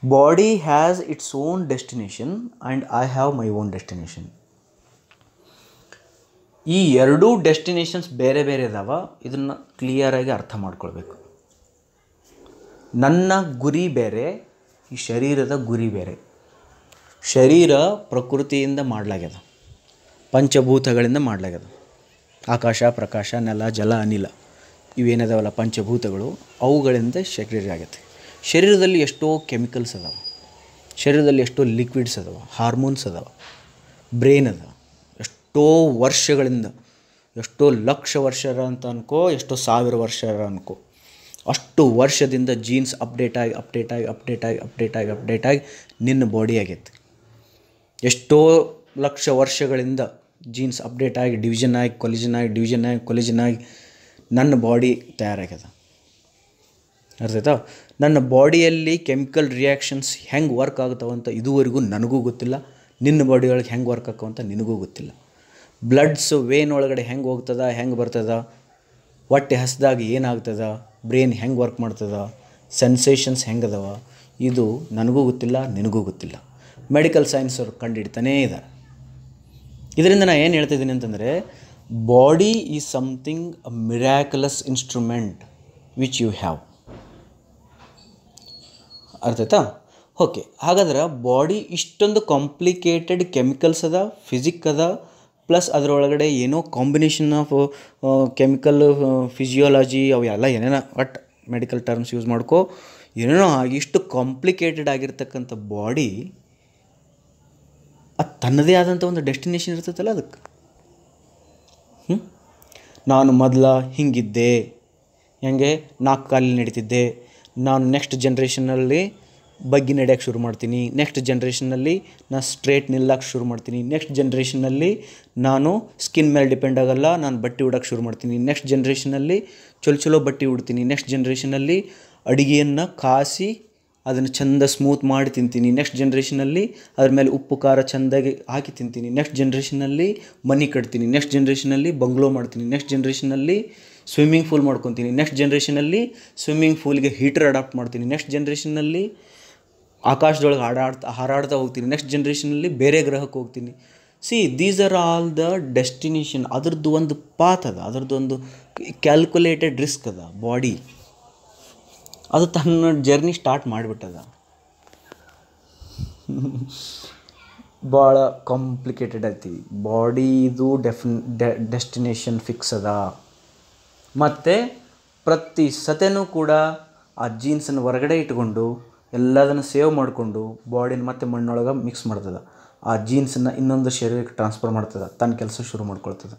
Body has its own destination and I have my own destination. ಈ ಎರಡೂ destinations ಬೇರೆ ಬೇರೆ ಇದಾವ. ಇದನ್ನು ಕ್ಲಿಯರಾಗಿ ಅರ್ಥ ಮಾಡ್ಕೊಳ್ಬೇಕು. ನನ್ನ ಗುರಿ ಬೇರೆ, ಈ ಶರೀರದ ಗುರಿ ಬೇರೆ. ಶರೀರ ಪ್ರಕೃತಿಯಿಂದ ಮಾಡಲಾಗ್ಯದ, ಪಂಚಭೂತಗಳಿಂದ ಮಾಡಲಾಗ್ಯದ. ಆಕಾಶ, ಪ್ರಕಾಶ, ನೆಲ, ಜಲ, ಅನಿಲ ಇವೇನದಾವಲ್ಲ ಪಂಚಭೂತಗಳು, ಅವುಗಳಿಂದ ಶರೀರ ಆಗೈತೆ. ಶರೀರದಲ್ಲಿ ಎಷ್ಟೋ ಕೆಮಿಕಲ್ಸ್ ಅದಾವೆ, ಶರೀರದಲ್ಲಿ ಎಷ್ಟೋ ಲಿಕ್ವಿಡ್ಸ್ ಅದಾವೆ, ಹಾರ್ಮೋನ್ಸ್ ಅದಾವೆ, ಬ್ರೇನ್ ಅದ. ಎಷ್ಟೋ ವರ್ಷಗಳಿಂದ, ಎಷ್ಟೋ ಲಕ್ಷ ವರ್ಷರ ಅಂತ ಅನ್ಕೋ, ಎಷ್ಟೋ ಸಾವಿರ ವರ್ಷರ ಅನ್ಕೋ, ಅಷ್ಟು ವರ್ಷದಿಂದ ಜೀನ್ಸ್ ಅಪ್ಡೇಟಾಗಿ ನಿನ್ನ ಬಾಡಿ ಆಗೈತೆ. ಎಷ್ಟೋ ಲಕ್ಷ ವರ್ಷಗಳಿಂದ ಜೀನ್ಸ್ ಅಪ್ಡೇಟಾಗಿ ಡಿವಿಷನ್ ಆಗಿ ನನ್ನ ಬಾಡಿ ತಯಾರಾಗ್ಯದ. ಅರ್ಥಾಯ್ತಾ? ನನ್ನ ಬಾಡಿಯಲ್ಲಿ ಕೆಮಿಕಲ್ ರಿಯಾಕ್ಷನ್ಸ್ ಹೆಂಗೆ ವರ್ಕ್ ಆಗ್ತಾವಂತ ಇದುವರೆಗೂ ನನಗೂ ಗೊತ್ತಿಲ್ಲ. ನಿನ್ನ ಬಾಡಿ ಒಳಗೆ ಹೆಂಗೆ ವರ್ಕ್ ಆಕ್ಕವಂತ ನಿನಗೂ ಗೊತ್ತಿಲ್ಲ. ಬ್ಲಡ್ಸ್ ವೇನ್ ಒಳಗಡೆ ಹೆಂಗೆ ಹೋಗ್ತದ, ಹೆಂಗೆ ಬರ್ತದ, ಹೊಟ್ಟೆ ಹಸ್ದಾಗ ಏನಾಗ್ತದ, ಬ್ರೈನ್ ಹೆಂಗೆ ವರ್ಕ್ ಮಾಡ್ತದ, ಸೆನ್ಸೇಷನ್ಸ್ ಹೆಂಗದವ, ಇದು ನನಗೂ ಗೊತ್ತಿಲ್ಲ, ನಿನಗೂ ಗೊತ್ತಿಲ್ಲ. ಮೆಡಿಕಲ್ ಸೈನ್ಸ್ ಅವ್ರು ಕಂಡುಹಿಡ್ತಾನೇ ಇದ್ದಾರೆ. ಇದರಿಂದ ನಾನು ಏನು ಹೇಳ್ತಿದ್ದೀನಿ ಅಂತಂದರೆ, body is something a miraculous instrument which you have. ಅರ್ಥ ಆಯ್ತಾ? ಓಕೆ, ಹಾಗಾದ್ರೆ ಬಾಡಿ ಇಷ್ಟೊಂದು ಕಾಂಪ್ಲಿಕೇಟೆಡ್ ಕೆಮಿಕಲ್ಸ್ ಅದ, ಫಿಸಿಕ್ ಅದ, ಪ್ಲಸ್ ಅದರೊಳಗಡೆ ಏನೋ ಕಾಂಬಿನೇಷನ್ ಆಫ್ ಕೆಮಿಕಲ್, ಫಿಸಿಯೋಲಜಿ ಅವು ಎಲ್ಲ ಏನೇನೋ ಒಟ್ಟು ಮೆಡಿಕಲ್ ಟರ್ಮ್ಸ್ ಯೂಸ್ ಮಾಡ್ಕೋ, ಏನೇನೋ ಇಷ್ಟು ಕಾಂಪ್ಲಿಕೇಟೆಡ್ ಆಗಿರ್ತಕ್ಕಂಥ ಬಾಡಿ ಅದು ತನ್ನದೇ ಆದಂಥ ಒಂದು ಡೆಸ್ಟಿನೇಷನ್ ಇರ್ತೈತಲ್ಲ ಅದಕ್ಕೆ. ನಾನು ಮೊದಲ ಹಿಂಗಿದ್ದೆ, ಹೆಂಗೆ 4 ಕಾಲಲ್ಲಿ ನಡೀತಿದ್ದೆ, ನಾನು ನೆಕ್ಸ್ಟ್ ಜನ್ರೇಷನಲ್ಲಿ ಬಗ್ಗಿ ನಡೆಯೋಕ್ಕೆ ಶುರು ಮಾಡ್ತೀನಿ, ನೆಕ್ಸ್ಟ್ ಜನ್ರೇಷನ್ನಲ್ಲಿ ನಾನು ಸ್ಟ್ರೇಟ್ ನಿಲ್ಲಕ್ಕೆ ಶುರು ಮಾಡ್ತೀನಿ, ನೆಕ್ಸ್ಟ್ ಜನ್ರೇಷನ್ನಲ್ಲಿ ನಾನು ಸ್ಕಿನ್ ಮೇಲೆ ಡಿಪೆಂಡ್ ಆಗೋಲ್ಲ, ನಾನು ಬಟ್ಟೆ ಉಡೋಕ್ಕೆ ಶುರು ಮಾಡ್ತೀನಿ, ನೆಕ್ಸ್ಟ್ ಜನ್ರೇಷನ್ನಲ್ಲಿ ಚಲೋ ಬಟ್ಟೆ ಉಡ್ತೀನಿ, ನೆಕ್ಸ್ಟ್ ಜನ್ರೇಷನ್ನಲ್ಲಿ ಅಡುಗೆಯನ್ನು ಕಾಸಿ ಅದನ್ನು ಚೆಂದ ಸ್ಮೂತ್ ಮಾಡಿ ತಿಂತೀನಿ, ನೆಕ್ಸ್ಟ್ ಜನ್ರೇಷನಲ್ಲಿ ಅದ್ರ ಮೇಲೆ ಉಪ್ಪು ಖಾರ ಚೆಂದಾಗಿ ಹಾಕಿ ತಿಂತೀನಿ, ನೆಕ್ಸ್ಟ್ ಜನ್ರೇಷನ್ನಲ್ಲಿ ಮನೆ ಕಟ್ತೀನಿ, ನೆಕ್ಸ್ಟ್ ಜನ್ರೇಷನ್ನಲ್ಲಿ ಬಂಗ್ಲೋ ಮಾಡ್ತೀನಿ, ನೆಕ್ಸ್ಟ್ ಜನ್ರೇಷನ್ನಲ್ಲಿ ಸ್ವಿಮ್ಮಿಂಗ್ ಪೂಲ್ ಮಾಡ್ಕೊತೀನಿ, ನೆಕ್ಸ್ಟ್ ಜನ್ರೇಷನ್ನಲ್ಲಿ ಸ್ವಿಮ್ಮಿಂಗ್ ಪೂಲ್ಗೆ ಹೀಟರ್ ಅಡಾಪ್ಟ್ ಮಾಡ್ತೀನಿ, ನೆಕ್ಸ್ಟ್ ಜನ್ರೇಷನ್ನಲ್ಲಿ ಆಕಾಶದೊಳಗೆ ಹಾರಾಡ್ತಾ ಹೋಗ್ತೀನಿ, ನೆಕ್ಸ್ಟ್ ಜನ್ರೇಷನ್ನಲ್ಲಿ ಬೇರೆ ಗ್ರಹಕ್ಕೆ ಹೋಗ್ತೀನಿ. These are all the destination. ಅದ್ರದ್ದು ಒಂದು ಪಾತ್ ಅದ, ಅದ್ರದ್ದು ಒಂದು ಕ್ಯಾಲ್ಕುಲೇಟೆಡ್ ರಿಸ್ಕ್ ಅದ. ಬಾಡಿ ಅದು ತನ್ನ ಜರ್ನಿ ಸ್ಟಾರ್ಟ್ ಮಾಡಿಬಿಟ್ಟದ. ಭಾಳ ಕಾಂಪ್ಲಿಕೇಟೆಡ್ ಐತಿ ಬಾಡಿದು. ಡೆಸ್ಟಿನೇಷನ್ ಫಿಕ್ಸ್ ಅದ. ಮತ್ತು ಪ್ರತಿ ಸತೆನೂ ಕೂಡ ಆ ಜೀನ್ಸನ್ನು ಹೊರಗಡೆ ಇಟ್ಕೊಂಡು ಎಲ್ಲದನ್ನು ಸೇವ್ ಮಾಡಿಕೊಂಡು ಬಾಡಿನ ಮತ್ತೆ ಮಣ್ಣೊಳಗೆ ಮಿಕ್ಸ್ ಮಾಡ್ತದೆ. ಆ ಜೀನ್ಸನ್ನು ಇನ್ನೊಂದು ಶರೀರಕ್ಕೆ ಟ್ರಾನ್ಸ್ಫರ್ ಮಾಡ್ತದೆ, ತನ್ನ ಕೆಲಸ ಶುರು ಮಾಡ್ಕೊಳ್ತದೆ.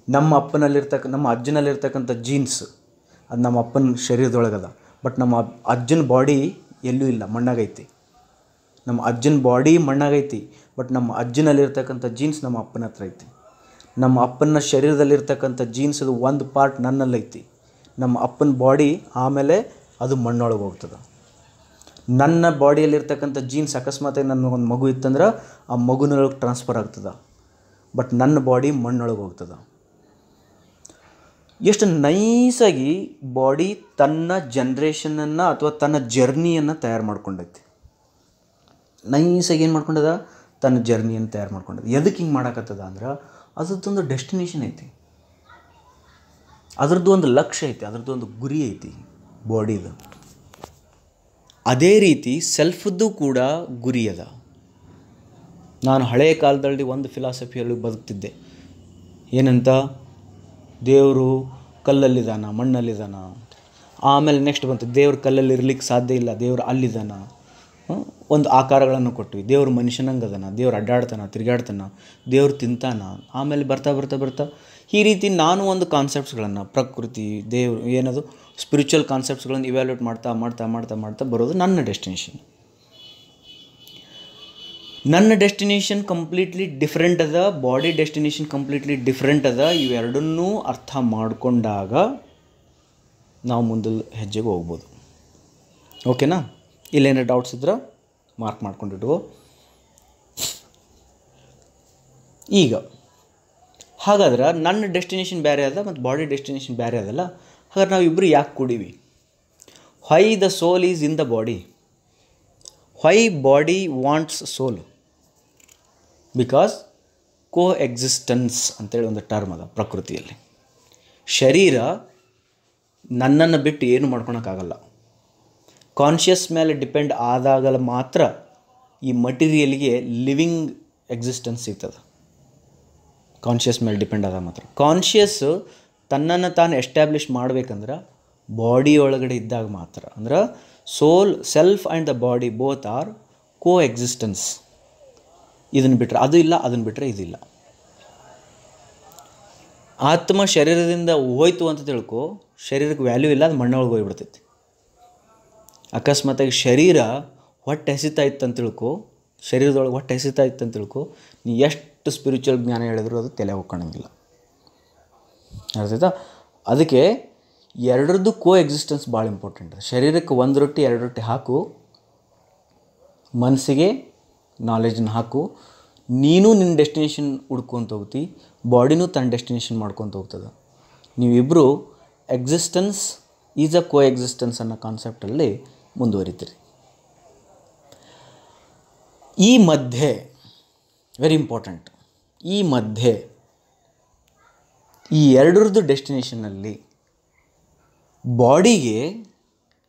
ನಮ್ಮ ಅಜ್ಜನಲ್ಲಿರ್ತಕ್ಕಂಥ ಜೀನ್ಸ್ ಅದು ನಮ್ಮ ಅಪ್ಪನ ಶರೀರದೊಳಗದ. ಬಟ್ ನಮ್ಮ ಅಜ್ಜನ ಬಾಡಿ ಎಲ್ಲೂ ಇಲ್ಲ, ಮಣ್ಣಾಗೈತಿ. ನಮ್ಮ ಅಜ್ಜನ ಬಾಡಿ ಮಣ್ಣಾಗೈತಿ, ಬಟ್ ನಮ್ಮ ಅಜ್ಜನಲ್ಲಿರ್ತಕ್ಕಂಥ ಜೀನ್ಸ್ ನಮ್ಮ ಅಪ್ಪನ ಹತ್ರ ಐತಿ. ನಮ್ಮ ಅಪ್ಪನ ಶರೀರದಲ್ಲಿರ್ತಕ್ಕಂಥ ಜೀನ್ಸ್ ಅದು ಒಂದು ಪಾರ್ಟ್ ನನ್ನಲ್ಲೈತಿ. ನಮ್ಮ ಅಪ್ಪನ ಬಾಡಿ ಆಮೇಲೆ ಅದು ಮಣ್ಣೊಳಗೆ ಹೋಗ್ತದೆ. ನನ್ನ ಬಾಡಿಯಲ್ಲಿರ್ತಕ್ಕಂಥ ಜೀನ್ಸ್ ಅಕಸ್ಮಾತಾಗಿ ನನ್ನ ಒಂದು ಮಗು ಇತ್ತಂದ್ರೆ ಆ ಮಗುನೊಳಗೆ ಟ್ರಾನ್ಸ್ಫರ್ ಆಗ್ತದೆ, ಬಟ್ ನನ್ನ ಬಾಡಿ ಮಣ್ಣೊಳಗೆ ಹೋಗ್ತದೆ. ಎಷ್ಟು ನೈಸಾಗಿ ಬಾಡಿ ತನ್ನ ಜನ್ರೇಷನನ್ನು ಅಥವಾ ತನ್ನ ಜರ್ನಿಯನ್ನು ತಯಾರು ಮಾಡ್ಕೊಂಡೈತಿ. ನೈಸಾಗಿ ಏನು ಮಾಡ್ಕೊಂಡದ, ತನ್ನ ಜರ್ನಿಯನ್ನು ತಯಾರು ಮಾಡ್ಕೊಂಡದ. ಎದಕ್ಕೆ ಹಿಂಗೆ ಮಾಡಕತ್ತದ ಅಂದ್ರೆ ಅದ್ರದ್ದೊಂದು ಡೆಸ್ಟಿನೇಷನ್ ಐತಿ, ಅದ್ರದ್ದು ಒಂದು ಲಕ್ಷ್ಯ ಐತಿ, ಅದ್ರದ್ದು ಒಂದು ಗುರಿ ಐತಿ ಬಾಡಿದು. ಅದೇ ರೀತಿ ಸೆಲ್ಫದ್ದು ಕೂಡ ಗುರಿ ಅದ. ನಾನು ಹಳೆಯ ಕಾಲದಲ್ಲಿ ಒಂದು ಫಿಲಾಸಫಿಯಲ್ಲಿ ಬದುಕ್ತಿದ್ದೆ. ಏನಂತ, ದೇವರು ಕಲ್ಲಲ್ಲಿದ್ದಾನ, ಮಣ್ಣಲ್ಲಿದ್ದಾನ. ಆಮೇಲೆ ನೆಕ್ಸ್ಟ್ ಬಂತು, ದೇವ್ರು ಕಲ್ಲಲ್ಲಿ ಇರ್ಲಿಕ್ಕೆ ಸಾಧ್ಯ ಇಲ್ಲ, ದೇವ್ರು ಅಲ್ಲಿದ್ದಾನ. ಒಂದು ಆಕಾರಗಳನ್ನು ಕೊಟ್ವಿ. ದೇವ್ರು ಮನುಷ್ಯನಂಗೆ ಅದನ, ದೇವ್ರು ಅಡ್ಡಾಡ್ತಾನೆ, ತಿರುಗಾಡ್ತಾನೆ, ದೇವ್ರು ತಿಂತಾನ. ಆಮೇಲೆ ಬರ್ತಾ ಈ ರೀತಿ ನಾನು ಒಂದು ಕಾನ್ಸೆಪ್ಟ್ಸ್ಗಳನ್ನು, ಪ್ರಕೃತಿ, ದೇವ್ರು, ಏನದು ಸ್ಪಿರಿಚುವಲ್ ಕಾನ್ಸೆಪ್ಟ್ಸ್ಗಳನ್ನು ಇವ್ಯಾಲ್ಯೂಟ್ ಮಾಡ್ತಾ ಬರೋದು ನನ್ನ ಡೆಸ್ಟಿನೇಷನ್. ನನ್ನ ಡೆಸ್ಟಿನೇಷನ್ ಕಂಪ್ಲೀಟ್ಲಿ ಡಿಫ್ರೆಂಟ್ ಅದ, ಬಾಡಿ ಡೆಸ್ಟಿನೇಷನ್ ಕಂಪ್ಲೀಟ್ಲಿ ಡಿಫ್ರೆಂಟ್ ಅದ. ಇವೆರಡನ್ನೂ ಅರ್ಥ ಮಾಡಿಕೊಂಡಾಗ ನಾವು ಮುಂದೆ ಹೆಜ್ಜೆಗೆ ಹೋಗ್ಬೋದು. ಓಕೆನಾ? ಇಲ್ಲೇನಾರು ಡೌಟ್ಸ್ ಇದ್ರೆ ಮಾರ್ಕ್ ಮಾಡ್ಕೊಂಡಿಡುವ. ಈಗ ಹಾಗಾದ್ರೆ ನನ್ನ ಡೆಸ್ಟಿನೇಷನ್ ಬೇರೆ ಅದ ಮತ್ತು ಬಾಡಿ ಡೆಸ್ಟಿನೇಷನ್ ಬೇರೆ ಅದಲ್ಲ. ಹಾಗಾದ್ರೆ ನಾವಿಬ್ಬರು ಯಾಕೆ ಕೂಡೀವಿ? Why the soul is in the body? Why body wants soul? Because coexistence ಅಂತೇಳಿ ಒಂದು ಟರ್ಮ್ ಅದ ಪ್ರಕೃತಿಯಲ್ಲಿ. ಶರೀರ ನನ್ನನ್ನು ಬಿಟ್ಟು ಏನು ಮಾಡ್ಕೊಳಕ್ಕಾಗಲ್ಲ. ಕಾನ್ಷಿಯಸ್ ಮೇಲೆ ಡಿಪೆಂಡ್ ಆದಾಗಲ ಮಾತ್ರ ಈ ಮಟೀರಿಯಲ್ಗೆ ಲಿವಿಂಗ್ ಎಕ್ಸಿಸ್ಟೆನ್ಸ್ ಸಿಗ್ತದೆ. ಕಾನ್ಷಿಯಸ್ ಮೇಲೆ ಡಿಪೆಂಡ್ ಆದಾಗ ಮಾತ್ರ. ಕಾನ್ಷಿಯಸ್ಸು ತನ್ನನ್ನು ತಾನು ಎಸ್ಟ್ಯಾಬ್ಲಿಷ್ ಮಾಡ್ಬೇಕಂದ್ರೆ ಬಾಡಿ ಒಳಗಡೆ ಇದ್ದಾಗ ಮಾತ್ರ. ಅಂದ್ರೆ soul, self and the body both are coexistence. ಇದನ್ನು ಬಿಟ್ಟರೆ ಅದು ಇಲ್ಲ, ಅದನ್ನು ಬಿಟ್ಟರೆ ಇದಿಲ್ಲ. ಆತ್ಮ ಶರೀರದಿಂದ ಹೋಯ್ತು ಅಂತ ತಿಳ್ಕೊ, ಶರೀರಕ್ಕೆ ವ್ಯಾಲ್ಯೂ ಇಲ್ಲ, ಅದು ಮಣ್ಣೊಳಗೆ ಹೋಗ್ಬಿಡ್ತೈತಿ. ಅಕಸ್ಮಾತಾಗಿ ಶರೀರ ಹೊಟ್ಟೆ ಹಸಿತಾ ಇತ್ತು ಅಂತ ತಿಳ್ಕೊ, ಶರೀರದೊಳಗೆ ಹೊಟ್ಟೆ ಹಸಿತಾ ಇತ್ತು ಅಂತ ತಿಳ್ಕೊ, ನೀ ಎಷ್ಟು ಸ್ಪಿರಿಚುವಲ್ ಜ್ಞಾನ ಹೇಳಿದ್ರು ಅದು ತಲೆ ಹೋಗ್ಕೊಳಂಗಿಲ್ಲ. ಅರ್ಥಾಯ್ತಾ? ಅದಕ್ಕೆ ಎರಡರದ್ದು ಕೋ ಎಕ್ಸಿಸ್ಟೆನ್ಸ್ ಭಾಳ ಇಂಪಾರ್ಟೆಂಟ್. ಶರೀರಕ್ಕೆ ಒಂದು ರೊಟ್ಟಿ 2 ರೊಟ್ಟಿ ಹಾಕು, ಮನಸ್ಸಿಗೆ ನಾಲೆಜನ್ನ ಹಾಕು, ನೀನು ನಿನ್ನ ಡೆಸ್ಟಿನೇಷನ್ ಹುಡ್ಕೊತ ಹೋಗ್ತಿ, ಬಾಡಿನೂ ತನ್ನ ಡೆಸ್ಟಿನೇಷನ್ ಮಾಡ್ಕೊತ ಹೋಗ್ತದೆ. ನೀವಿಬ್ಬರು existence is a coexistence ಅನ್ನೋ ಕಾನ್ಸೆಪ್ಟಲ್ಲಿ ಮುಂದುವರಿತೀರಿ. ಈ ಮಧ್ಯೆ ವೆರಿ ಇಂಪಾರ್ಟೆಂಟ್, ಈ ಮಧ್ಯೆ ಈ ಎರಡರದ್ದು ಡೆಸ್ಟಿನೇಷನಲ್ಲಿ ಬಾಡಿಗೆ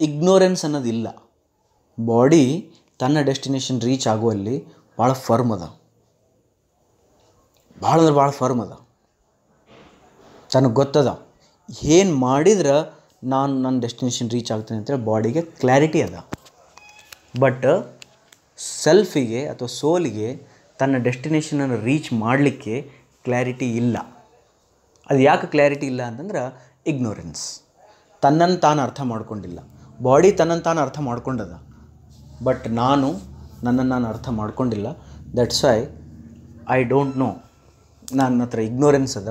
ಇಗ್ನೋರೆನ್ಸ್ ಅನ್ನೋದಿಲ್ಲ. ಬಾಡಿ ತನ್ನ ಡೆಸ್ಟಿನೇಷನ್ ರೀಚ್ ಆಗುವಲ್ಲಿ ಭಾಳ ಫರ್ಮ್ ಅದ, ಭಾಳ ಅಂದ್ರೆ ಭಾಳ ಫರ್ಮ್ ಅದ. ತನಗೆ ಗೊತ್ತದ ಏನು ಮಾಡಿದ್ರೆ ನಾನು ನನ್ನ ಡೆಸ್ಟಿನೇಷನ್ ರೀಚ್ ಆಗ್ತೇನೆ ಅಂತೇಳಿ ಬಾಡಿಗೆ ಕ್ಲಾರಿಟಿ ಅದ. ಬಟ್ ಸೆಲ್ಫಿಗೆ ಅಥವಾ ಸೋಲಿಗೆ ತನ್ನ ಡೆಸ್ಟಿನೇಷನನ್ನು ರೀಚ್ ಮಾಡಲಿಕ್ಕೆ ಕ್ಲಾರಿಟಿ ಇಲ್ಲ. ಅದು ಯಾಕೆ ಕ್ಲಾರಿಟಿ ಇಲ್ಲ ಅಂತಂದ್ರೆ ಇಗ್ನೋರೆನ್ಸ್. ತನ್ನನ್ನು ತಾನು ಅರ್ಥ ಮಾಡ್ಕೊಂಡಿಲ್ಲ. ಬಾಡಿ ತನ್ನನ್ನು ತಾನು ಅರ್ಥ ಮಾಡ್ಕೊಂಡದ, ಬಟ್ ನನ್ನನ್ನು ನಾನು ಅರ್ಥ ಮಾಡ್ಕೊಂಡಿಲ್ಲ. That's why I don't know. ನನ್ನ ಹತ್ರ ಇಗ್ನೋರೆನ್ಸ್ ಅದ.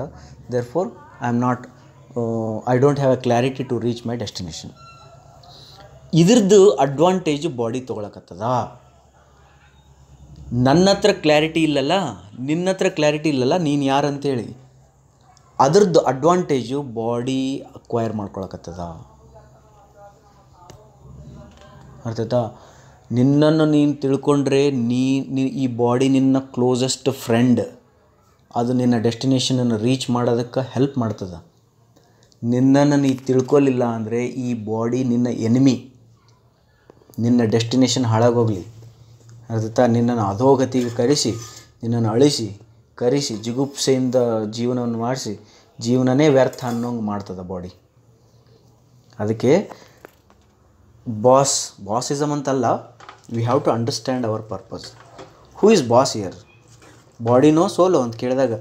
Therefore I don't have a clarity to reach my destination. ಇದ್ರದ್ದು ಅಡ್ವಾಂಟೇಜು ಬಾಡಿ ತೊಗೊಳಕತ್ತದ. ನನ್ನ ಹತ್ರ ಕ್ಲಾರಿಟಿ ಇಲ್ಲಲ್ಲ, ನಿನ್ನ ಹತ್ರ ಕ್ಲಾರಿಟಿ ಇಲ್ಲಲ್ಲ, ನೀನು ಯಾರು ಅಂತೇಳಿ ಅದ್ರದ್ದು ಅಡ್ವಾಂಟೇಜು ಬಾಡಿ ಅಕ್ವೈರ್ ಮಾಡ್ಕೊಳಕತ್ತದ. ಅರ್ಥಾಯ್ತಾ? ನಿನ್ನನ್ನು ನೀನು ತಿಳ್ಕೊಂಡ್ರೆ ಈ ಬಾಡಿ ನಿನ್ನ ಕ್ಲೋಸೆಸ್ಟ್ ಫ್ರೆಂಡ್. ಅದು ನಿನ್ನ ಡೆಸ್ಟಿನೇಷನನ್ನು ರೀಚ್ ಮಾಡೋದಕ್ಕೆ ಹೆಲ್ಪ್ ಮಾಡ್ತದೆ. ನಿನ್ನನ್ನು ನೀ ತಿಳ್ಕೊಲಿಲ್ಲ ಅಂದರೆ ಈ ಬಾಡಿ ನಿನ್ನ ಎನಿಮಿ. ನಿನ್ನ ಡೆಸ್ಟಿನೇಷನ್ ಹಾಳಾಗೋಗಲಿ, ಅರ್ಥಾಯ್ತಾ? ನಿನ್ನನ್ನು ಅಧೋಗತಿಗೆ ಕರೆಸಿ, ನಿನ್ನನ್ನು ಅಳಿಸಿ ಕರೆಸಿ ಜಿಗುಪ್ಸೆಯಿಂದ ಜೀವನವನ್ನು ಮಾಡಿಸಿ ಜೀವನನೇ ವ್ಯರ್ಥ ಅನ್ನೋಂಗೆ ಮಾಡ್ತದೆ ಬಾಡಿ. ಅದಕ್ಕೆ ಬಾಸಿಸಮ್ ಅಂತಲ್ಲ, we have to understand our purpose. Who is boss here? ಬಾಡಿನೋ ಸೋಲೋ ಅಂತ ಕೇಳಿದಾಗ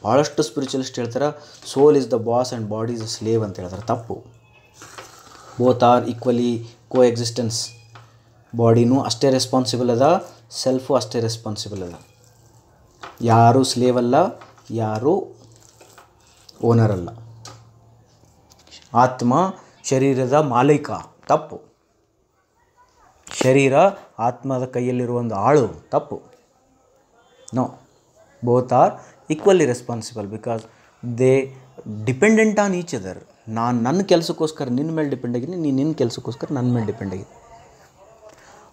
ಭಾಳಷ್ಟು ಸ್ಪಿರಿಚುವಲಿಸ್ಟ್ ಹೇಳ್ತಾರೆ soul is the boss and body is the slave ಅಂತ ಹೇಳ್ತಾರೆ. ತಪ್ಪು. Both are equally coexistence. ಬಾಡಿನೂ ಅಷ್ಟೇ ರೆಸ್ಪಾನ್ಸಿಬಲ್ ಅದ, ಸೆಲ್ಫು ಅಷ್ಟೇ ರೆಸ್ಪಾನ್ಸಿಬಲ್ ಅದ. ಯಾರೂ ಸ್ಲೇವ್ ಅಲ್ಲ, ಯಾರೂ ಓನರ್ ಅಲ್ಲ. ಆತ್ಮ ಶರೀರದ ಮಾಲೀಕ. ತಪ್ಪು. ಶರೀರ ಆತ್ಮದ ಕೈಯಲ್ಲಿರುವ ಒಂದು ಆಳು. ತಪ್ಪು. No, both are equally responsible because they dependent on each other. ನಾನು ನನ್ನ ಕೆಲಸಕ್ಕೋಸ್ಕರ ನಿನ್ನ ಮೇಲೆ ಡಿಪೆಂಡ್ ಆಗಿದ್ದೀನಿ, ನೀನು ನಿನ್ನ ಕೆಲಸಕ್ಕೋಸ್ಕರ ನನ್ನ ಮೇಲೆ ಡಿಪೆಂಡ್ ಆಗಿದೆ.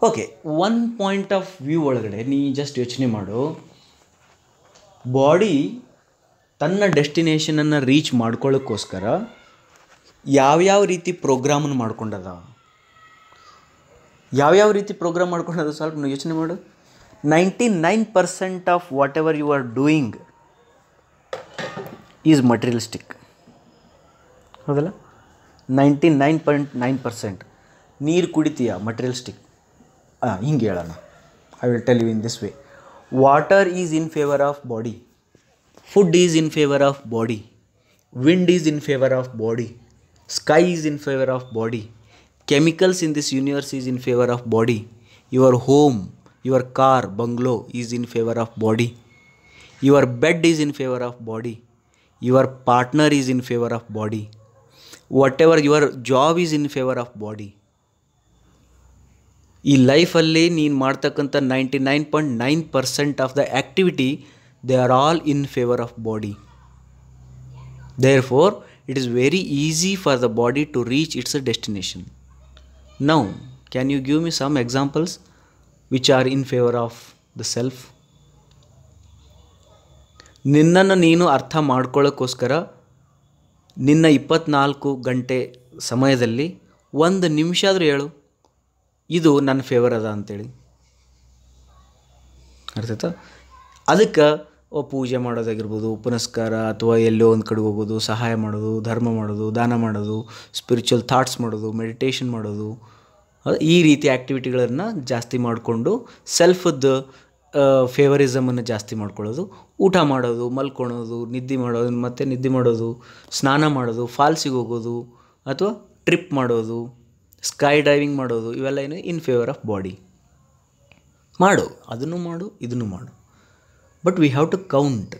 Okay, one point of view ಒಳಗಡೆ ನೀ ಜಸ್ಟ್ ಯೋಚನೆ ಮಾಡು. ಬಾಡಿ ತನ್ನ ಡೆಸ್ಟಿನೇಷನನ್ನು ರೀಚ್ ಮಾಡ್ಕೊಳ್ಳೋಕ್ಕೋಸ್ಕರ ಯಾವ್ಯಾವ ರೀತಿ ಪ್ರೋಗ್ರಾಮನ್ನು ಮಾಡ್ಕೊಂಡದ, ಯಾವ್ಯಾವ ರೀತಿ ಪ್ರೋಗ್ರಾಮ್ ಮಾಡ್ಕೊಂಡದ ಸ್ವಲ್ಪ ಯೋಚನೆ ಮಾಡು. 99% of whatever you are doing is materialistic. ಹೌದಲ್ಲ? 99.9%. ನೀರು ಕುಡಿತೀಯ, ಮಟೀರಿಯಲಿಸ್ಟಿಕ್. ಹಿಂಗೆ ಹೇಳೋಣ. I will tell you in this way. Water is in favour of body, food is in favour of body, wind is in favour of body, sky is in favor of body, chemicals in this universe is in favor of body, your home, your car, bungalow is in favor of body, your bed is in favor of body, your partner is in favor of body, whatever your job is in favor of body. ಈ ಲೈಫಲ್ಲಿ ನೀನು ಮಾಡ್ತಕ್ಕಂಥ 99.9% of the activity they are all in favour of body. Therefore, it is very easy for the body to reach its destination. Now, can you give me some examples which are in favour of the self. ನಿನ್ನನ್ನು ನೀನು ಅರ್ಥ ಮಾಡ್ಕೊಳ್ಳೋಕ್ಕೋಸ್ಕರ ನಿನ್ನ 24 ಗಂಟೆ ಸಮಯದಲ್ಲಿ 1 ನಿಮಿಷ ಆದರೂ ಹೇಳು, ಇದು ನನ್ನ ಫೇವರ್ ಅದ ಅಂತೇಳಿ. ಅರ್ಥಾಯ್ತಾ? ಅದಕ್ಕೆ ಪೂಜೆ ಮಾಡೋದಾಗಿರ್ಬೋದು, ಪುನಸ್ಕಾರ, ಅಥವಾ ಎಲ್ಲೋ ಒಂದು ಕಡೆ ಹೋಗೋದು, ಸಹಾಯ ಮಾಡೋದು, ಧರ್ಮ ಮಾಡೋದು, ದಾನ ಮಾಡೋದು, ಸ್ಪಿರಿಚುವಲ್ ಥಾಟ್ಸ್ ಮಾಡೋದು, ಮೆಡಿಟೇಷನ್ ಮಾಡೋದು, ಈ ರೀತಿ ಆ್ಯಕ್ಟಿವಿಟಿಗಳನ್ನು ಜಾಸ್ತಿ ಮಾಡಿಕೊಂಡು ಸೆಲ್ಫದ್ದು ಫೇವರಿಸಮನ್ನು ಜಾಸ್ತಿ ಮಾಡ್ಕೊಳ್ಳೋದು. ಊಟ ಮಾಡೋದು, ಮಲ್ಕೊಳೋದು, ನಿದ್ದೆ ಮಾಡೋದು, ಸ್ನಾನ ಮಾಡೋದು, ಫಾಲ್ಸಿಗೆ ಹೋಗೋದು, ಅಥವಾ ಟ್ರಿಪ್ ಮಾಡೋದು, ಸ್ಕೈ ಡೈವಿಂಗ್ ಮಾಡೋದು, ಇವೆಲ್ಲ ಏನು ಇನ್ ಫೇವರ್ ಆಫ್ ಬಾಡಿ. ಮಾಡು, ಅದನ್ನು ಮಾಡು, ಇದನ್ನು ಮಾಡು, but we have to count.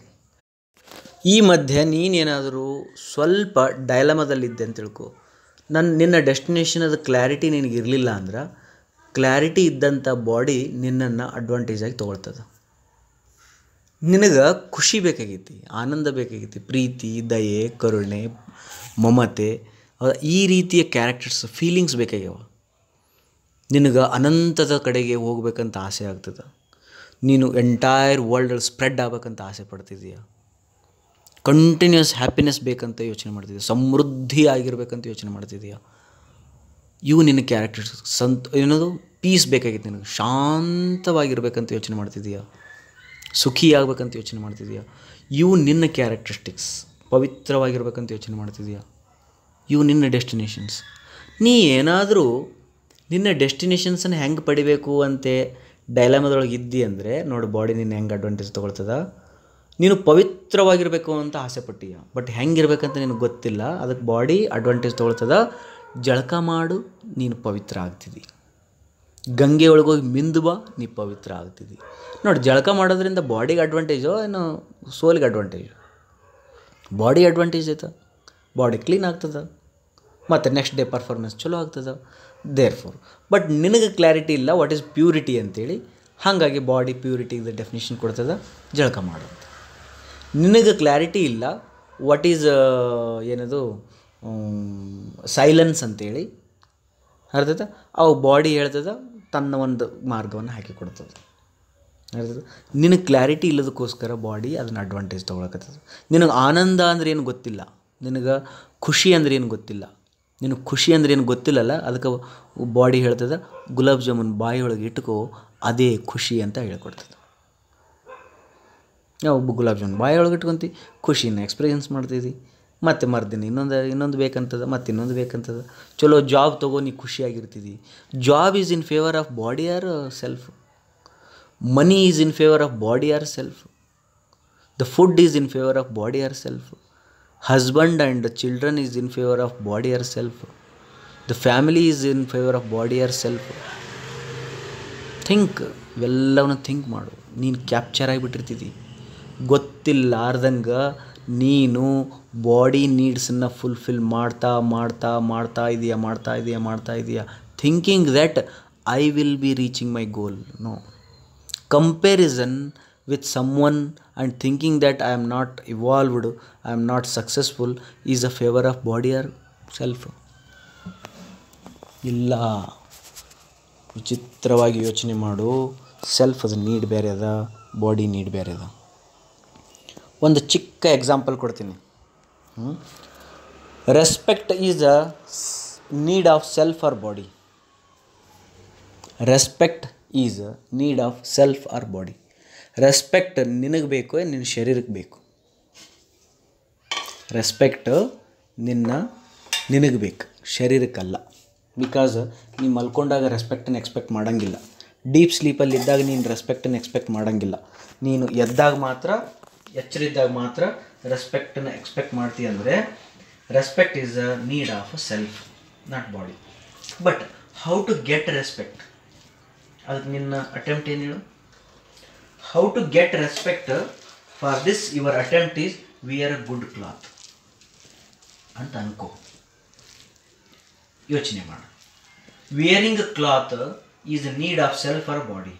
ಈ ಮಧ್ಯೆ ನೀನೇನಾದರೂ ಸ್ವಲ್ಪ ಡೈಲಮದಲ್ಲಿದ್ದೆ ಅಂತ ತಿಳ್ಕೊ. ನಿನ್ನ ಡೆಸ್ಟಿನೇಷನದ ಕ್ಲಾರಿಟಿ ನಿನಗಿರಲಿಲ್ಲ ಅಂದ್ರೆ, ಕ್ಲಾರಿಟಿ ಇದ್ದಂಥ ಬಾಡಿ ನಿನ್ನನ್ನು ಅಡ್ವಾಂಟೇಜಾಗಿ ತೊಗೊಳ್ತದೆ. ನಿನಗೆ ಖುಷಿ ಬೇಕಾಗೈತಿ, ಆನಂದ ಬೇಕಾಗೈತಿ, ಪ್ರೀತಿ, ದಯೆ, ಕರುಣೆ, ಮಮತೆ, ಈ ರೀತಿಯ ಕ್ಯಾರೆಕ್ಟರ್ಸ್, ಫೀಲಿಂಗ್ಸ್ ಬೇಕಾಗ್ಯಾವ. ನಿನಗೆ ಅನಂತದ ಕಡೆಗೆ ಹೋಗ್ಬೇಕಂತ ಆಸೆ ಆಗ್ತದೆ. ನೀನು ಎಂಟೈರ್ ವರ್ಲ್ಡಲ್ಲಿ ಸ್ಪ್ರೆಡ್ ಆಗ್ಬೇಕಂತ ಆಸೆ ಪಡ್ತಿದ್ದೀಯ. ಕಂಟಿನ್ಯೂಸ್ ಹ್ಯಾಪಿನೆಸ್ ಬೇಕಂತ ಯೋಚನೆ ಮಾಡ್ತಿದ್ದೀಯ. ಸಮೃದ್ಧಿ ಆಗಿರ್ಬೇಕಂತ ಯೋಚನೆ ಮಾಡ್ತಿದ್ದೀಯ. ಇವು ನಿನ್ನ ಕ್ಯಾರೆಕ್ಟರ್ಸ್. ಏನದು ಪೀಸ್ ಬೇಕಾಗಿತ್ತು ನಿನಗೆ. ಶಾಂತವಾಗಿರ್ಬೇಕಂತ ಯೋಚನೆ ಮಾಡ್ತಿದ್ದೀಯ. ಸುಖಿ ಆಗ್ಬೇಕಂತ ಯೋಚನೆ ಮಾಡ್ತಿದ್ದೀಯ. ಇವು ನಿನ್ನ ಕ್ಯಾರೆಕ್ಟರಿಸ್ಟಿಕ್ಸ್. ಪವಿತ್ರವಾಗಿರ್ಬೇಕಂತ ಯೋಚನೆ ಮಾಡ್ತಿದ್ದೀಯ. ಇವು ನಿನ್ನ ಡೆಸ್ಟಿನೇಷನ್ಸ್. ನೀ ಏನಾದರೂ ನಿನ್ನ ಡೆಸ್ಟಿನೇಷನ್ಸನ್ನು ಹೆಂಗೆ ಪಡಿಬೇಕು ಅಂತೆ ಡೈಲಾಮದೊಳಗೆ ಇದ್ದಿ ಅಂದರೆ ನೋಡು, ಬಾಡಿ ನಿನ್ನ ಹೆಂಗೆ ಅಡ್ವಾಂಟೇಜ್ ತೊಗೊಳ್ತದ. ನೀನು ಪವಿತ್ರವಾಗಿರಬೇಕು ಅಂತ ಆಸೆ ಪಟ್ಟೀಯ, ಬಟ್ ಹೆಂಗಿರ್ಬೇಕಂತ ನಿನಗೆ ಗೊತ್ತಿಲ್ಲ. ಅದಕ್ಕೆ ಬಾಡಿ ಅಡ್ವಾಂಟೇಜ್ ತೊಗೊಳ್ತದ. ಜಳಕ ಮಾಡು, ನೀನು ಪವಿತ್ರ ಆಗ್ತಿದ್ದಿ. ಗಂಗೆ ಒಳಗೋಗಿ ಮಿಂದು ಬಾ, ನೀ ಪವಿತ್ರ ಆಗ್ತಿದ್ದಿ. ನೋಡಿ, ಜಳಕ ಮಾಡೋದ್ರಿಂದ ಬಾಡಿಗೆ ಅಡ್ವಾಂಟೇಜು ಏನು ಸೋಲಿಗೆ ಅಡ್ವಾಂಟೇಜು? ಬಾಡಿ ಅಡ್ವಾಂಟೇಜ್ ಐತೆ, ಬಾಡಿ ಕ್ಲೀನ್ ಆಗ್ತದೆ, ಮತ್ತು ನೆಕ್ಸ್ಟ್ ಡೇ ಪರ್ಫಾರ್ಮೆನ್ಸ್ ಚಲೋ ಆಗ್ತದೆ. ದೇರ್ಫೋರ್ ಬಟ್ ನಿನಗೆ ಕ್ಲಾರಿಟಿ ಇಲ್ಲ ವಾಟ್ ಈಸ್ ಪ್ಯೂರಿಟಿ ಅಂತೇಳಿ. ಹಾಗಾಗಿ ಬಾಡಿ ಪ್ಯೂರಿಟಿಗೆ ಡೆಫಿನೇಷನ್ ಕೊಡ್ತದೆ, ಜಳಕ ಮಾಡು. ನಿನಗೆ ಕ್ಲಾರಿಟಿ ಇಲ್ಲ ವಾಟ್ ಈಸ್ ಏನದು ಸೈಲೆನ್ಸ್ ಅಂತೇಳಿ. ಅರ್ಥಾಯ್ತಾ? ಅವು ಬಾಡಿ ಹೇಳ್ತದೆ, ತನ್ನ ಒಂದು ಮಾರ್ಗವನ್ನು ಹಾಕಿಕೊಡ್ತದೆ. ಅರ್ಥಾಯ್ತು? ನಿನಗೆ ಕ್ಲಾರಿಟಿ ಇಲ್ಲದಕ್ಕೋಸ್ಕರ ಬಾಡಿ ಅದನ್ನು ಅಡ್ವಾಂಟೇಜ್ ತೊಗೊಳಕತ್ತದ. ನಿನಗೆ ಆನಂದ ಅಂದ್ರೆ ಏನು ಗೊತ್ತಿಲ್ಲ, ನಿನಗೆ ಖುಷಿ ಅಂದ್ರೆ ಏನು ಗೊತ್ತಿಲ್ಲ. ನಿನಗೆ ಖುಷಿ ಅಂದ್ರೆ ಏನು ಗೊತ್ತಿಲ್ಲಲ್ಲ, ಅದಕ್ಕೆ ಬಾಡಿ ಹೇಳ್ತದೆ ಗುಲಾಬ್ ಜಾಮೂನ್ ಬಾಯಿಯೊಳಗೆ ಇಟ್ಕೋ, ಅದೇ ಖುಷಿ ಅಂತ ಹೇಳ್ಕೊಡ್ತದೆ. ನಾವು ಗುಲಾಬ್ ಜಾಮೂನ್ ಬಾಯಿಯೊಳಗೆ ಇಟ್ಕೊತೀವಿ, ಖುಷಿನ ಎಕ್ಸ್ಪೀರಿಯೆನ್ಸ್ ಮಾಡ್ತಿದ್ವಿ. ಮತ್ತು ಮರ್ದಿನ ಇನ್ನೊಂದು ಬೇಕಂತದ, ಮತ್ತು ಇನ್ನೊಂದು ಬೇಕಂತದ. ಚಲೋ ಜಾಬ್ ತೊಗೋ, ನೀ ಖುಷಿಯಾಗಿರ್ತಿದ್ದಿ. Job is in favour of body or self? Money is in favour of body or self? The food is in favour of body or self? Husband and children is in favor of body or self? The family is in favor of body or self? Think, ಇವೆಲ್ಲವನ್ನ think ಮಾಡು. ನೀನು capture ಆಗಿಬಿಟ್ಟಿರ್ತಿದ್ದಿ. ಗೊತ್ತಿಲ್ಲಾರ್ದಂಗೆ ನೀನು body ನೀಡ್ಸನ್ನು fulfil ಮಾಡ್ತಾ ಇದೆಯಾ thinking that I will be reaching my goal. No. Comparison with someone and thinking that I am not evolved, I am not successful is a favor of body or self? ಇಲ್ಲ. ವಿಚಿತ್ರವಾಗಿ ಯೋಚನೆ ಮಾಡು. Self ಅದು need ಬೇರೆ ಅದ, body need ಬೇರೆ ಅದ. ಒಂದು ಚಿಕ್ಕ ಎಕ್ಸಾಂಪಲ್ ಕೊಡ್ತೀನಿ. Respect is a need of self or body? Respect is a need of self or body? Respect ನಿನಗೆ ಬೇಕು, ನಿನ್ನ ಶರೀರಕ್ಕೆ ಬೇಕು. ರೆಸ್ಪೆಕ್ಟ್ ನಿನಗೆ ಬೇಕು, ಶರೀರಕ್ಕಲ್ಲ. ಬಿಕಾಸ್ ನೀನು ಮಲ್ಕೊಂಡಾಗ ರೆಸ್ಪೆಕ್ಟನ್ನು ಎಕ್ಸ್ಪೆಕ್ಟ್ ಮಾಡೋಂಗಿಲ್ಲ. ಡೀಪ್ ಸ್ಲೀಪಲ್ಲಿ ಇದ್ದಾಗ ನೀನು ರೆಸ್ಪೆಕ್ಟನ್ನು ಎಕ್ಸ್ಪೆಕ್ಟ್ ಮಾಡೋಂಗಿಲ್ಲ. ನೀನು ಎದ್ದಾಗ ಮಾತ್ರ, ಎಚ್ಚರಿದ್ದಾಗ ಮಾತ್ರ ರೆಸ್ಪೆಕ್ಟನ್ನು ಎಕ್ಸ್ಪೆಕ್ಟ್ ಮಾಡ್ತೀಯ. ಅಂದರೆ respect is a need of a self, not body. But how to get respect? ಅದಕ್ಕೆ ನಿನ್ನ ಅಟೆಂಪ್ಟ್ ಏನು ಹೇಳು? How to get respect? For this your attempt is wear a good cloth ಅಂತ ಅನ್ಕೋ. ಯೋಚನೆ ಮಾಡು. Varying a cloth is a need of self or body?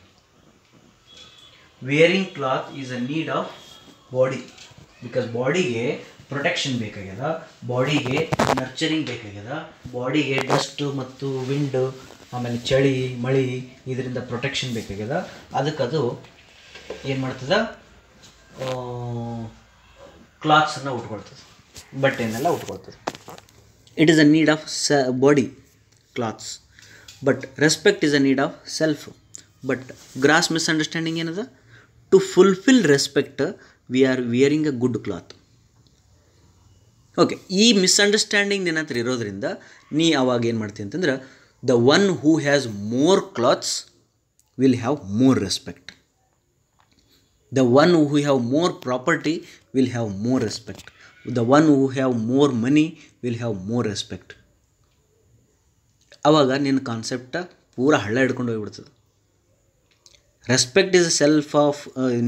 Varying cloth is a need of body. Because ಬಾಡಿಗೆ protection ಬೇಕಾಗ್ಯದ, ಬಾಡಿಗೆ nurturing ಬೇಕಾಗ್ಯದ, ಬಾಡಿಗೆ dust ಮತ್ತು ವಿಂಡ್ ಆಮೇಲೆ ಚಳಿ ಮಳೆ ಇದರಿಂದ ಪ್ರೊಟೆಕ್ಷನ್ ಬೇಕಾಗ್ಯದ. ಅದಕ್ಕೆ ಅದು ಏನು ಮಾಡ್ತದೆ, ಕ್ಲಾತ್ಸನ್ನು ಉಟ್ಕೊಳ್ತದೆ, ಬಟ್ಟೆಯನ್ನೆಲ್ಲ ಉಟ್ಕೊಳ್ತದೆ. It is a need of body clothes, but respect is a need of self. But gross misunderstanding ಏನದ, to fulfil respect we are wearing a good cloth. Okay, ಈ ಮಿಸ್ಅಂಡರ್ಸ್ಟ್ಯಾಂಡಿಂಗ್ ನಿನ್ನ ಹತ್ರ ಇರೋದ್ರಿಂದ ನೀ ಅವಾಗ ಏನು ಮಾಡ್ತೀನಿ ಅಂತಂದ್ರೆ, the one who has more clothes will have more respect. The one who have more property will have more respect. The one who have more money will have more respect. ಆವಾಗ ನಿನ್ನ ಕಾನ್ಸೆಪ್ಟ ಪೂರ ಹಳ್ಳ ಹಿಡ್ಕೊಂಡು ಹೋಗ್ಬಿಡ್ತದೆ. Respect is self of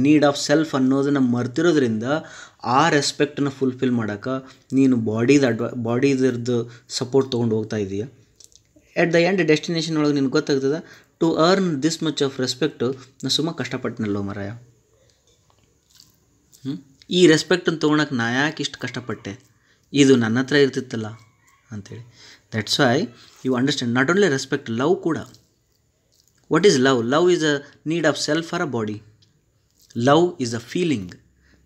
need of self ಅನ್ನೋದನ್ನು ಮರ್ತಿರೋದ್ರಿಂದ ಆ ರೆಸ್ಪೆಕ್ಟನ್ನು ಫುಲ್ಫಿಲ್ ಮಾಡೋಕೆ ನೀನು ಬಾಡಿದರದ್ದು ಸಪೋರ್ಟ್ ತೊಗೊಂಡು ಹೋಗ್ತಾ ಇದೆಯಾ. ಎಟ್ ದ ಎಂಡ್ ಡೆಸ್ಟಿನೇಷನ್ ಒಳಗೆ ನಿನ್ಗೆ ಗೊತ್ತಾಗ್ತದೆ, to earn this much of respect ನಾನು ಸುಮ್ಮ ಕಷ್ಟಪಟ್ಟನಲ್ಲೋ ಮರಾಯ. ಈ ರೆಸ್ಪೆಕ್ಟನ್ನು ತೊಗೊಳಕ್ಕೆ ನಾ ಯಾಕೆ ಇಷ್ಟು ಕಷ್ಟಪಟ್ಟೆ, ಇದು ನನ್ನ ಹತ್ರ ಇರ್ತಿತ್ತಲ್ಲ ಅಂಥೇಳಿ. That's why you understand not only respect, love ಕೂಡ. What is love? Love is a need of self or a body. Love is a feeling.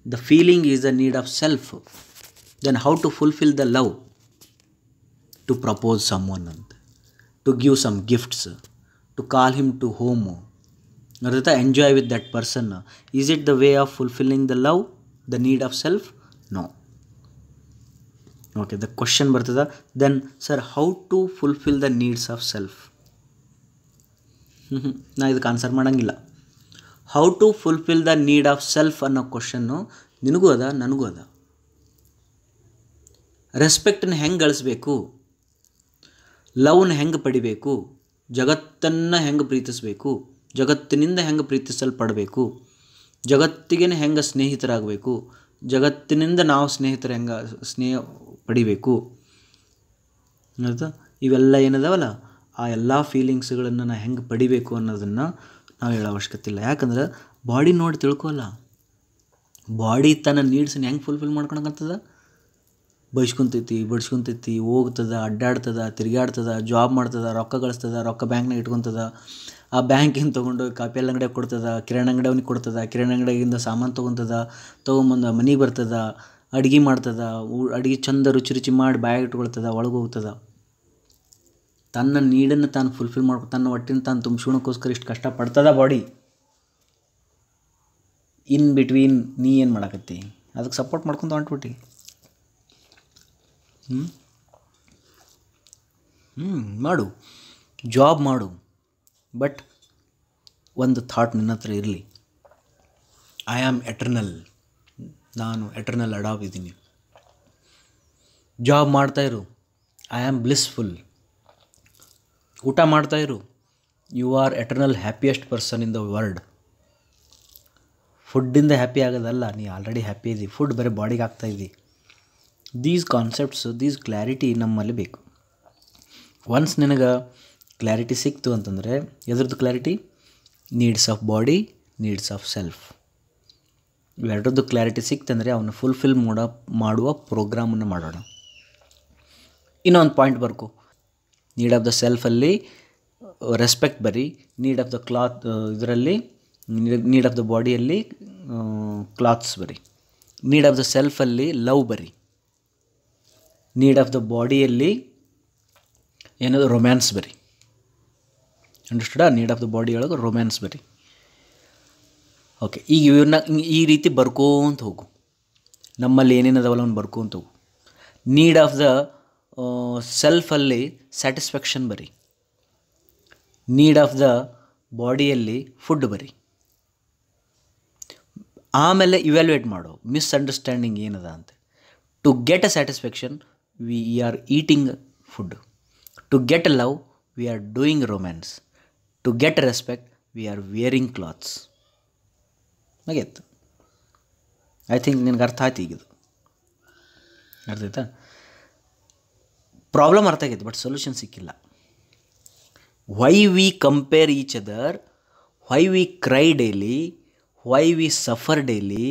The feeling is a need of self. Then how to fulfill the love? To propose someone, to give some gifts, to call him to home, or to enjoy with that person. Is it the way of fulfilling the love, the need of self? No. Okay, the question bartada, then sir, how to fulfill the needs of self? ನಾ ಇದಕ್ಕೆ answer ಮಾಡೋಂಗಿಲ್ಲ. How to fulfil the need of self ಅನ್ನೋ ಕ್ವಶನ್ನು ನಿನಗೂ ಅದ, ನನಗೂ ಅದ. ರೆಸ್ಪೆಕ್ಟನ್ನ ಹೆಂಗೆ ಗಳಿಸ್ಬೇಕು, ಲವ್ನ ಹೆಂಗೆ ಪಡಿಬೇಕು, ಜಗತ್ತನ್ನು ಹೆಂಗೆ ಪ್ರೀತಿಸಬೇಕು, ಜಗತ್ತಿನಿಂದ ಹೆಂಗೆ ಪ್ರೀತಿಸಲ್ಪಡಬೇಕು, ಜಗತ್ತಿಗೆ ಹೆಂಗೆ ಸ್ನೇಹಿತರಾಗಬೇಕು, ಜಗತ್ತಿನಿಂದ ನಾವು ಹೆಂಗೆ ಸ್ನೇಹ ಪಡಿಬೇಕು, ಇವೆಲ್ಲ ಏನದಾವಲ್ಲ, ಆ ಎಲ್ಲ ಫೀಲಿಂಗ್ಸ್ಗಳನ್ನು ನಾನು ಹೆಂಗೆ ಪಡಿಬೇಕು ಅನ್ನೋದನ್ನು ನಾವು ಹೇಳೋ ಅವಶ್ಯಕತೆ ಇಲ್ಲ. ಯಾಕಂದ್ರೆ ಬಾಡಿ ನೋಡಿ ತಿಳ್ಕೊಲ್ಲ. ಬಾಡಿ ತನ್ನ ನೀಡ್ಸನ್ನು ಹೆಂಗೆ ಫುಲ್ಫಿಲ್ ಮಾಡ್ಕೊಳಕತ್ತದ, ಬೈಸ್ಕೊತೈತಿ, ಬಡ್ಸ್ಕೊತೈತಿ, ಹೋಗ್ತದ, ಅಡ್ಡಾಡ್ತದ, ತಿರುಗಾಡ್ತದ, ಜಾಬ್ ಮಾಡ್ತದ, ರೊಕ್ಕ ಗಳಿಸ್ತದ, ರೊಕ್ಕ ಬ್ಯಾಂಕ್ನಾಗ ಇಟ್ಕೊತದ, ಆ ಬ್ಯಾಂಕಿಂದ ತೊಗೊಂಡು ಕಾಪಿಯಲ್ ಅಂಗಡಿಯಾಗ ಕೊಡ್ತದ, ಕಿರಾಣಿ ಅಂಗಡಿಯವ್ನಿಗೆ ಕೊಡ್ತದ, ಕಿರಾಣಿ ಅಂಗಡಿಯಿಂದ ಸಾಮಾನು ತೊಗೊಂಬಂದು ಮನೆಗೆ ಬರ್ತದ, ಅಡುಗೆ ಮಾಡ್ತದ, ಅಡುಗೆ ಚಂದ ರುಚಿ ರುಚಿ ಮಾಡಿ ಬ್ಯಾಗ್ ಇಟ್ಕೊಳ್ತದ, ಒಳಗೆ ಹೋಗ್ತದ. ತನ್ನ ನೀಡನ್ನು ತಾನು ಫುಲ್ಫಿಲ್ ಮಾಡ್ಕೊ, ತನ್ನ ಹೊಟ್ಟಿನ ತಾನು ತುಂಬಿಸ್ಕೊಳಕ್ಕೋಸ್ಕರ ಇಷ್ಟು ಕಷ್ಟಪಡ್ತದ ಬಾಡಿ. ಇನ್ ಬಿಟ್ವೀನ್ ನೀ ಏನು ಮಾಡಕತ್ತಿ, ಅದಕ್ಕೆ ಸಪೋರ್ಟ್ ಮಾಡ್ಕೊಂಡು ಹೊಂಟ್ಬಿಟ್ಟು ಮಾಡು, ಜಾಬ್ ಮಾಡು. ಬಟ್ ಒಂದು ಥಾಟ್ ನಿನ್ನ ಹತ್ರ ಇರಲಿ, ಐ ಆಮ್ ಎಟರ್ನಲ್, ನಾನು ಎಟರ್ನಲ್ ಅಡಾವ್ ಇದ್ದೀನಿ. ಜಾಬ್ ಮಾಡ್ತಾಯಿರು, ಐ ಆಮ್ ಬ್ಲಿಸ್ಫುಲ್. ಊಟ ಮಾಡ್ತಾಯಿರು, you are eternal happiest person in the world. ಫುಡ್ಡಿಂದ ಹ್ಯಾಪಿ ಆಗೋದಲ್ಲ, ನೀ ಆಲ್ರೆಡಿ ಹ್ಯಾಪಿ ಇದ್ದಿ, ಫುಡ್ ಬರೀ ಬಾಡಿಗೆ ಆಗ್ತಾಯಿದ್ದಿ. ದೀಸ್ ಕಾನ್ಸೆಪ್ಟ್ಸ್, ದೀಸ್ ಕ್ಲಾರಿಟಿ ನಮ್ಮಲ್ಲಿ ಬೇಕು. ಒನ್ಸ್ ನಿನಗೆ ಕ್ಲಾರಿಟಿ ಸಿಕ್ತು ಅಂತಂದರೆ, ಎದ್ರದ್ದು clarity? Needs of body, needs of self. ಇವೆರಡರದ್ದು ಕ್ಲಾರಿಟಿ ಸಿಕ್ತಂದರೆ ಅವನ್ನ ಫುಲ್ಫಿಲ್ ಮಾಡುವ ಪ್ರೋಗ್ರಾಮನ್ನು ಮಾಡೋಣ. ಇನ್ನೊಂದು ಪಾಯಿಂಟ್ ಬರ್ಕೊ, ನೀಡ್ ಆಫ್ ದ ಸೆಲ್ಫಲ್ಲಿ ರೆಸ್ಪೆಕ್ಟ್ ಬರಿ, ನೀಡ್ ಆಫ್ ದ ಕ್ಲಾತ್ ಇದರಲ್ಲಿ ನೀಡ್ ಆಫ್ ದ ಬಾಡಿಯಲ್ಲಿ ಕ್ಲಾತ್ಸ್ ಬರಿ, ನೀಡ್ ಆಫ್ ದ ಸೆಲ್ಫಲ್ಲಿ ಲವ್ ಬರಿ, ನೀಡ್ ಆಫ್ ದ ಬಾಡಿಯಲ್ಲಿ ಏನದು ರೊಮ್ಯಾನ್ಸ್ ಬರಿ. ಅಂಡರ್ಸ್ಟುಡಾ? ನೀಡ್ ಆಫ್ ದ ಬಾಡಿ ಒಳಗೆ ರೊಮ್ಯಾನ್ಸ್ ಬರಿ. ಓಕೆ, ಈಗ ಇವನ್ನ ಈ ರೀತಿ ಬರ್ಕೋಂತ ಹೋಗು, ನಮ್ಮಲ್ಲಿ ಏನೇನದವಲ್ಲ ಅವ್ನು ಬರ್ಕೋಂತ ಹೋಗು. ನೀಡ್ ಆಫ್ ದ ಸೆಲ್ಫಲ್ಲಿ ಸ್ಯಾಟಿಸ್ಫ್ಯಾಕ್ಷನ್ ಬರಿ, ನೀಡ್ ಆಫ್ ದ ಬಾಡಿಯಲ್ಲಿ ಫುಡ್ ಬರಿ. ಆಮೇಲೆ ಇವ್ಯಾಲ್ಯೂಯೇಟ್ ಮಾಡೋ ಮಿಸ್ಅಂಡರ್ಸ್ಟ್ಯಾಂಡಿಂಗ್ ಏನದ ಅಂತ. To get a satisfaction we are eating food, to get a love we are doing romance, to get respect we are wearing clothes. ಹಾಗೆತ್ತು. I think ನಿನಗೆ ಅರ್ಥ ಆಯ್ತು ಈಗಿದು. ಅರ್ಥ ಆಯ್ತಾ? ಪ್ರಾಬ್ಲಮ್ ಅರ್ಥ ಆಗೈತೆ, ಬಟ್ ಸೊಲ್ಯೂಷನ್ ಸಿಕ್ಕಿಲ್ಲ. Why we compare each other, why we cry daily, why we suffer daily,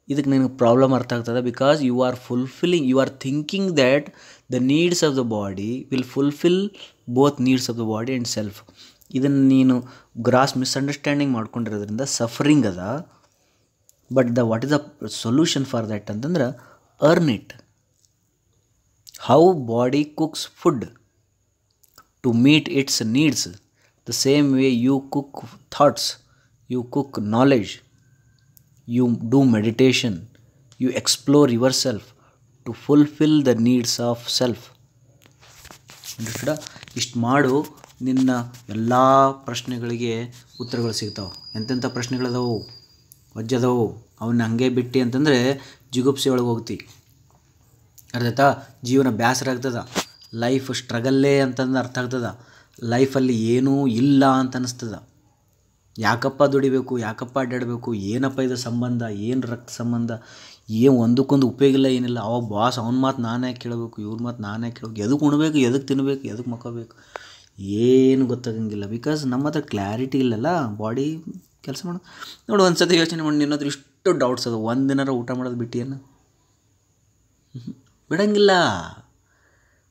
ಇದಕ್ಕೆ ನಿನಗೆ ಪ್ರಾಬ್ಲಮ್ ಅರ್ಥ ಆಗ್ತದೆ. Because you are fulfilling, you are thinking that the needs of the body will fulfil both needs of the body and self. ಇದನ್ನು ನೀನು gross misunderstanding ಮಾಡ್ಕೊಂಡಿರೋದ್ರಿಂದ suffering ಅದ. But what is the solution for that ಅಂತಂದ್ರೆ earn it. How body cooks food to meet its needs, the same way you cook thoughts, you cook knowledge, you do meditation, you explore yourself to fulfill the needs of self. ಇಷ್ಟು ಮಾಡು, ನಿನ್ನ ಎಲ್ಲ ಪ್ರಶ್ನೆಗಳಿಗೆ ಉತ್ತರಗಳು ಸಿಗ್ತಾವೆ. ಎಂತೆಂಥ ಪ್ರಶ್ನೆಗಳದಾವು, ವಜ್ಜದವು, ಅವನ್ನ ಹಂಗೆ ಬಿಟ್ಟು ಅಂತಂದರೆ ಜಿಗುಪ್ಸೆ ಒಳಗೆ ಹೋಗ್ತಿ. ಅರ್ಥಾಯ್ತಾ? ಜೀವನ ಬೇಸರ ಆಗ್ತದ, ಲೈಫ್ ಸ್ಟ್ರಗಲ್ಲೇ ಅಂತಂದು ಅರ್ಥ ಆಗ್ತದ, ಲೈಫಲ್ಲಿ ಏನೂ ಇಲ್ಲ ಅಂತ ಅನ್ನಿಸ್ತದ. ಯಾಕಪ್ಪ ದುಡಿಬೇಕು, ಯಾಕಪ್ಪ ಅಡ್ಡಾಡಬೇಕು, ಏನಪ್ಪ ಇದು ಸಂಬಂಧ, ಏನು ರಕ್ತ ಸಂಬಂಧ, ಏನು ಒಂದಕ್ಕೊಂದು ಉಪಯೋಗ ಇಲ್ಲ, ಏನಿಲ್ಲ. ಅವ ಬಾಸ್ ಅವನ ಮಾತು ನಾನೇ ಕೇಳಬೇಕು, ಇವ್ರ ಮಾತು ನಾನೇ ಕೇಳಬೇಕು, ಎದಕ್ಕೆ ಉಣ್ಬೇಕು, ಎದಕ್ಕೆ ತಿನ್ನಬೇಕು, ಎದಕ್ಕೆ ಮಕ್ಕೋಬೇಕು, ಏನು ಗೊತ್ತಾಗಂಗಿಲ್ಲ. ಬಿಕಾಸ್ ನಮ್ಮ ಹತ್ರ ಕ್ಲಾರಿಟಿ ಇಲ್ಲಲ್ಲ, ಬಾಡಿ ಕೆಲಸ ಮಾಡೋದು. ನೋಡು, ಒಂದು ಸತಿ ಯೋಚನೆ ಮಾಡಿ, ನಿನ್ನ ಹತ್ರ ಇಷ್ಟು ಡೌಟ್ಸ್ ಅದು, ಒಂದು ದಿನಾರ ಊಟ ಮಾಡೋದು ಬಿಟ್ಟಿಯೇನು? ಬಿಡಂಗಿಲ್ಲ.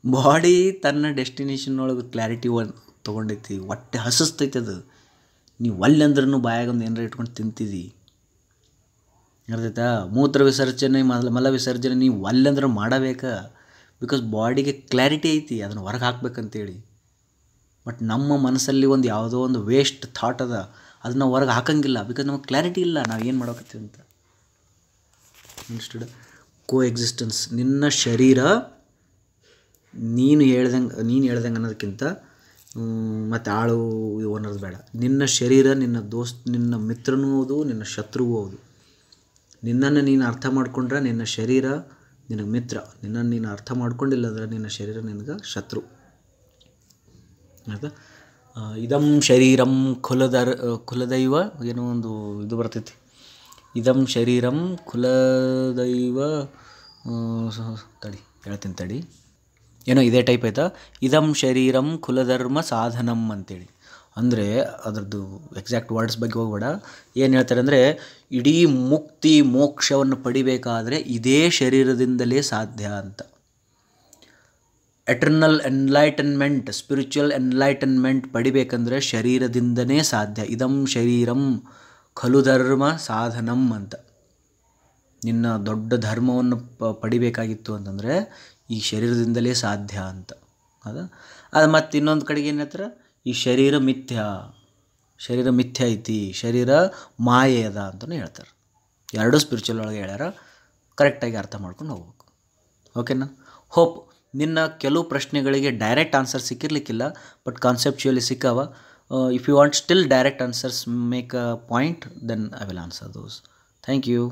ಬಾಡಿ ತನ್ನ ಡೆಸ್ಟಿನೇಷನ್ ಒಳಗೆ ಕ್ಲಾರಿಟಿ ತೊಗೊಂಡೈತಿ, ಹೊಟ್ಟೆ ಹಸಿಸ್ತೈತೆ ಅದು. ನೀವು ಅಲ್ಲಂದ್ರೂ ಬಾಯಾಗೊಂದು ಏನಾರ ಇಟ್ಕೊಂಡು ತಿಂತಿದ್ದಿ. ಅರ್ಥಾಯ್ತಾ? ಮೂತ್ರ ವಿಸರ್ಜನೆ, ಮಲ ವಿಸರ್ಜನೆ ನೀವು ಅಲ್ಲಂದ್ರೆ ಮಾಡಬೇಕಾ? ಬಿಕಾಸ್ ಬಾಡಿಗೆ ಕ್ಲಾರಿಟಿ ಐತಿ ಅದನ್ನು ಹೊರಗೆ ಹಾಕ್ಬೇಕಂತೇಳಿ. ಬಟ್ ನಮ್ಮ ಮನಸ್ಸಲ್ಲಿ ಒಂದು ಯಾವುದೋ ಒಂದು ವೇಸ್ಟ್ ಥಾಟ್ ಅದ, ಅದನ್ನ ಹೊರಗೆ ಹಾಕಂಗಿಲ್ಲ. ಬಿಕಾಸ್ ನಮಗೆ ಕ್ಲಾರಿಟಿ ಇಲ್ಲ ನಾವು ಏನು ಮಾಡೋಕತ್ತೀವಿ ಅಂತ. ಅಂಡರ್ಸ್ಟುಡ್? ಕೋ ಎಕ್ಸಿಸ್ಟೆನ್ಸ್. ನಿನ್ನ ಶರೀರ ನೀನು ಹೇಳ್ದಂಗೆ ಅನ್ನೋದಕ್ಕಿಂತ ಮತ್ತು ಆಳು ಇದು ಅನ್ನೋದು ಬೇಡ. ನಿನ್ನ ಶರೀರ ನಿನ್ನ ನಿನ್ನ ಮಿತ್ರನೂ ಹೌದು, ನಿನ್ನ ಶತ್ರುವೂ ಹೌದು. ನಿನ್ನನ್ನು ನೀನು ಅರ್ಥ ಮಾಡ್ಕೊಂಡ್ರೆ ನಿನ್ನ ಶರೀರ ನಿನಗೆ ಮಿತ್ರ, ನಿನ್ನನ್ನು ನೀನು ಅರ್ಥ ಮಾಡ್ಕೊಂಡಿಲ್ಲ ಅಂದ್ರೆ ನಿನ್ನ ಶರೀರ ನಿನಗೆ ಶತ್ರು. ಆಯಿತಾ? ಇದಂ ಶರೀರಂ ಕುಲದೈವ ಏನೋ ಒಂದು ಇದು ಬರ್ತೈತಿ. ಇದಂ ಶರೀರಂ ಕುಲದೈವ ಹೇಳ್ತೀನಿ ತಡಿ, ಏನೋ ಇದೇ ಟೈಪ್ ಆಯ್ತಾ. ಇದಂ ಶರೀರಂ ಕುಲಧರ್ಮ ಸಾಧನಂ ಅಂತೇಳಿ. ಅಂದರೆ ಅದರದ್ದು ಎಕ್ಸಾಕ್ಟ್ ವರ್ಡ್ಸ್ ಬಗ್ಗೆ ಹೋಗ್ಬೇಡ. ಏನು ಹೇಳ್ತಾರೆ ಅಂದರೆ, ಇಡೀ ಮುಕ್ತಿ ಮೋಕ್ಷವನ್ನು ಪಡಿಬೇಕಾದರೆ ಇದೇ ಶರೀರದಿಂದಲೇ ಸಾಧ್ಯ ಅಂತ. ಎಟರ್ನಲ್ ಎನ್ಲೈಟನ್ಮೆಂಟ್, ಸ್ಪಿರಿಚುವಲ್ ಎನ್ಲೈಟನ್ಮೆಂಟ್ ಪಡಿಬೇಕಂದ್ರೆ ಶರೀರದಿಂದನೇ ಸಾಧ್ಯ. ಇದಂ ಶರೀರಂ ಖಲು ಧರ್ಮ ಸಾಧನಂ ಅಂತ. ನಿನ್ನ ದೊಡ್ಡ ಧರ್ಮವನ್ನು ಪಡಿಬೇಕಾಗಿತ್ತು ಅಂತಂದರೆ ಈ ಶರೀರದಿಂದಲೇ ಸಾಧ್ಯ ಅಂತ. ಅದು ಮತ್ತು ಇನ್ನೊಂದು ಕಡೆಗೆ ಏನು ಹೇಳ್ತಾರೆ, ಈ ಶರೀರ ಮಿಥ್ಯ ಐತಿ, ಶರೀರ ಮಾಯೆ ಅದ ಅಂತಲೂ ಹೇಳ್ತಾರೆ. ಎರಡೂ ಸ್ಪಿರಿಚುವಲ್ ಒಳಗೆ ಹೇಳ್ಯಾರ. ಕರೆಕ್ಟಾಗಿ ಅರ್ಥ ಮಾಡ್ಕೊಂಡು ಹೋಗ್ಬೇಕು. ಓಕೆನಾ? ಹೋಪ್ ನಿನ್ನ ಕೆಲವು ಪ್ರಶ್ನೆಗಳಿಗೆ ಡೈರೆಕ್ಟ್ ಆನ್ಸರ್ ಸಿಕ್ಕಿರ್ಲಿಕ್ಕಿಲ್ಲ, ಬಟ್ ಕಾನ್ಸೆಪ್ಚುಯಲಿ ಸಿಕ್ಕಾವ. If you want still direct answers make a point, then I will answer those. Thank you.